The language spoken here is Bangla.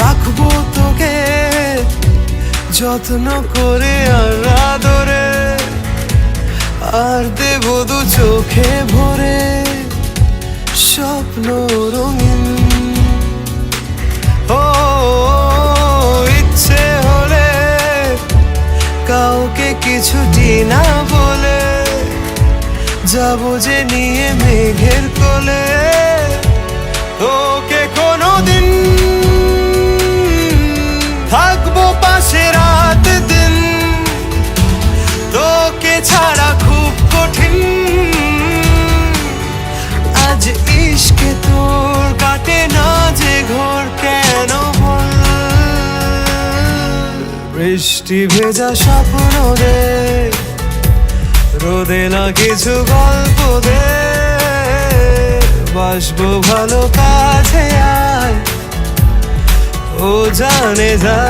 রাখবো তোকে যত্ন করে আর আদরে, আর দেব দু চোখে ভরে স্বপ্ন রঙিন। ও ইচ্ছে হলে কাউকে কিছুটি না বলে যাবো যে নিয়ে মেঘের কোলে। তোকে কোনোদিন থাকবো পাশে রাত দিন, তোকে ছাড়া খুব কঠিন। আজ ইশকে তোর কাটে না যে ঘর কেন বল? বৃষ্টি ভেজা স্বপ্ন দে, রোদে না কিছু গল্প দে, বাসবো ভালো কাছে আয় ও জানে যা।